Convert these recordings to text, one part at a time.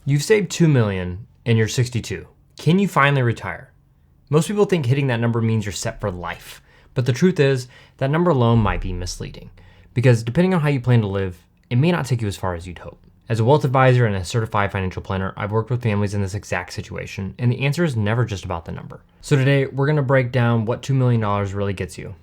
You've saved $2 million and you're 62. Can you finally retire? Most people think hitting that number means you're set for life. But the truth is, that number alone might be misleading. Because depending on how you plan to live, it may not take you as far as you'd hope. As a wealth advisor and a certified financial planner, I've worked with families in this exact situation, and the answer is never just about the number. So today, we're going to break down what $2 million really gets you,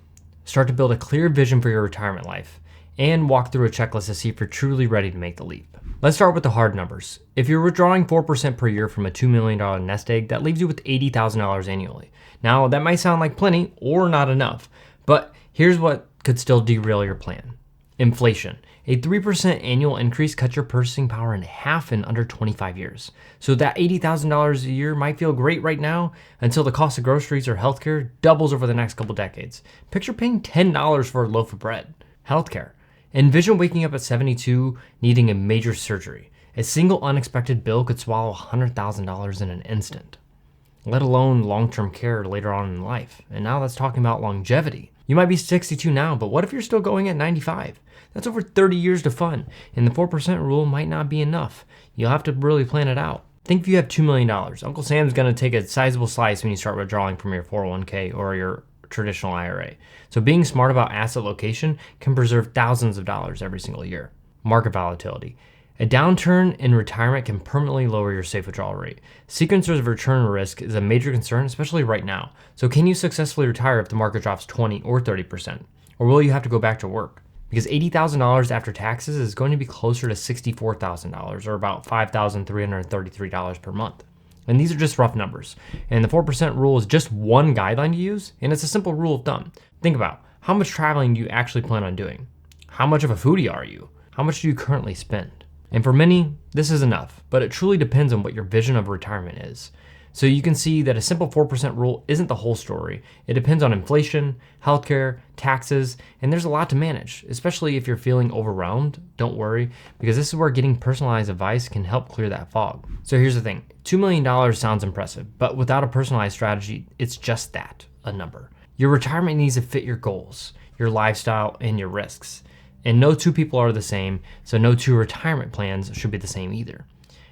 start to build a clear vision for your retirement life, and walk through a checklist to see if you're truly ready to make the leap. Let's start with the hard numbers. If you're withdrawing 4% per year from a $2 million nest egg, that leaves you with $80,000 annually. Now, that might sound like plenty or not enough, but here's what could still derail your plan. Inflation. A 3% annual increase cuts your purchasing power in half in under 25 years. So that $80,000 a year might feel great right now until the cost of groceries or healthcare doubles over the next couple decades. Picture paying $10 for a loaf of bread. Healthcare. Envision waking up at 72 needing a major surgery. A single unexpected bill could swallow $100,000 in an instant, let alone long-term care later on in life. And now that's talking about longevity. You might be 62 now, but what if you're still going at 95? That's over 30 years to fund, and the 4% rule might not be enough. You'll have to really plan it out. Think if you have $2 million. Uncle Sam's going to take a sizable slice when you start withdrawing from your 401k or your traditional IRA. So being smart about asset location can preserve thousands of dollars every single year. Market volatility. A downturn in retirement can permanently lower your safe withdrawal rate. Sequencers of return risk is a major concern, especially right now. So can you successfully retire if the market drops 20 or 30%? Or will you have to go back to work? Because $80,000 after taxes is going to be closer to $64,000 or about $5,333 per month. And these are just rough numbers. And the 4% rule is just one guideline to use, and it's a simple rule of thumb. Think about how much traveling do you actually plan on doing? How much of a foodie are you? How much do you currently spend? And for many, this is enough, but it truly depends on what your vision of retirement is. So you can see that a simple 4% rule isn't the whole story. It depends on inflation, healthcare, taxes, and there's a lot to manage, especially if you're feeling overwhelmed. Don't worry, because this is where getting personalized advice can help clear that fog. So here's the thing, $2 million sounds impressive, but without a personalized strategy, it's just that, a number. Your retirement needs to fit your goals, your lifestyle, and your risks. And no two people are the same, so no two retirement plans should be the same either.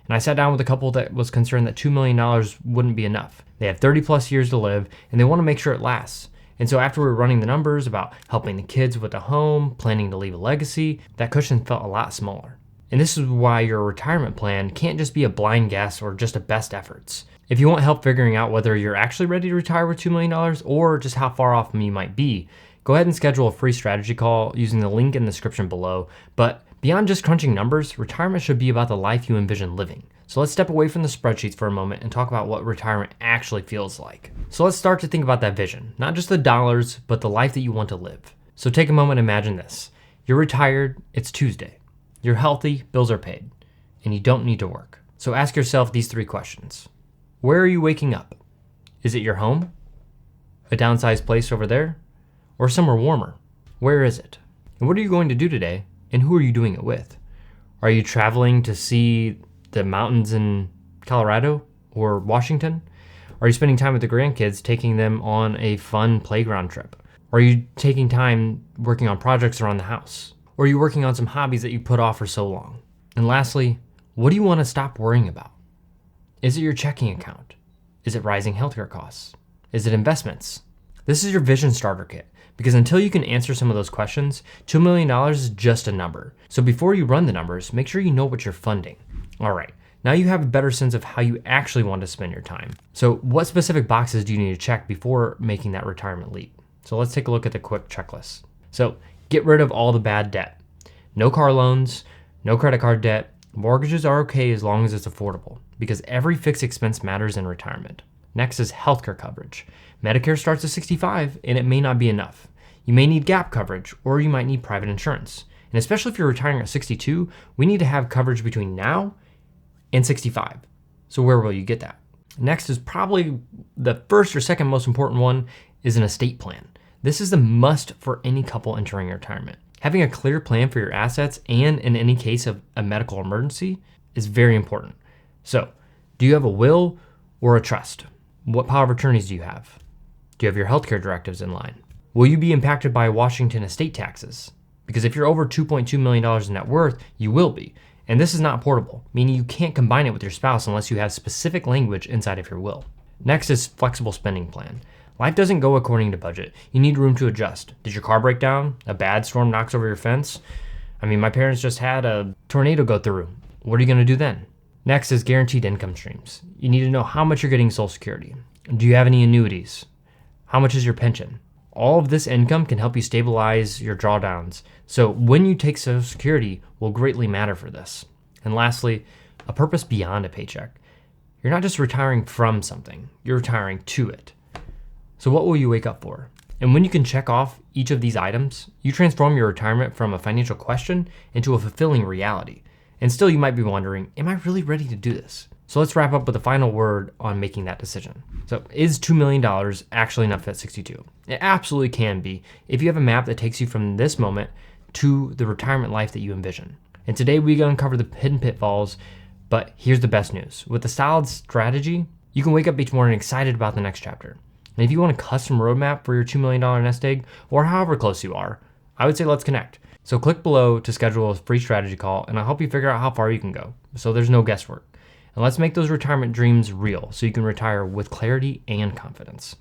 And I sat down with a couple that was concerned that $2 million wouldn't be enough. They have 30 plus years to live, and they want to make sure it lasts. And so after we were running the numbers about helping the kids with a home, planning to leave a legacy, that cushion felt a lot smaller. And this is why your retirement plan can't just be a blind guess or just a best efforts. If you want help figuring out whether you're actually ready to retire with $2 million or just how far off you might be, go ahead and schedule a free strategy call using the link in the description below. But beyond just crunching numbers, retirement should be about the life you envision living. So let's step away from the spreadsheets for a moment and talk about what retirement actually feels like. So let's start to think about that vision, not just the dollars, but the life that you want to live. So take a moment and imagine this. You're retired, it's Tuesday. You're healthy, bills are paid, and you don't need to work. So ask yourself these 3 questions. Where are you waking up? Is it your home? A downsized place over there? Or somewhere warmer? Where is it? And what are you going to do today? And who are you doing it with? Are you traveling to see the mountains in Colorado or Washington? Are you spending time with the grandkids, taking them on a fun playground trip? Are you taking time working on projects around the house? Or are you working on some hobbies that you put off for so long? And lastly, what do you want to stop worrying about? Is it your checking account? Is it rising healthcare costs? Is it investments? This is your vision starter kit. Because until you can answer some of those questions, $2 million is just a number. So before you run the numbers, make sure you know what you're funding. All right, now you have a better sense of how you actually want to spend your time. So what specific boxes do you need to check before making that retirement leap? So let's take a look at the quick checklist. So get rid of all the bad debt. No car loans, no credit card debt. Mortgages are okay as long as it's affordable, because every fixed expense matters in retirement. Next is healthcare coverage. Medicare starts at 65 and it may not be enough. You may need gap coverage or you might need private insurance. And especially if you're retiring at 62, we need to have coverage between now and 65. So where will you get that? Next is probably the first or second most important one is an estate plan. This is the must for any couple entering retirement. Having a clear plan for your assets and in any case of a medical emergency is very important. So do you have a will or a trust? What power of attorneys do you have? Do you have your healthcare directives in line? Will you be impacted by Washington estate taxes? Because if you're over $2.2 million in net worth, you will be. And this is not portable, meaning you can't combine it with your spouse unless you have specific language inside of your will. Next is flexible spending plan. Life doesn't go according to budget. You need room to adjust. Did your car break down? A bad storm knocks over your fence? My parents just had a tornado go through. What are you going to do then? Next is guaranteed income streams. You need to know how much you're getting Social Security. Do you have any annuities? How much is your pension? All of this income can help you stabilize your drawdowns. So when you take Social Security will greatly matter for this. And lastly, a purpose beyond a paycheck. You're not just retiring from something, you're retiring to it. So what will you wake up for? And when you can check off each of these items, you transform your retirement from a financial question into a fulfilling reality. And still you might be wondering, am I really ready to do this? So let's wrap up with a final word on making that decision. So is $2 million actually enough at 62? It absolutely can be if you have a map that takes you from this moment to the retirement life that you envision. And today we uncover the hidden pitfalls, but here's the best news. With a solid strategy, you can wake up each morning excited about the next chapter. And if you want a custom roadmap for your $2 million nest egg, or however close you are, I would say let's connect. So click below to schedule a free strategy call, and I'll help you figure out how far you can go. So there's no guesswork. And let's make those retirement dreams real so you can retire with clarity and confidence.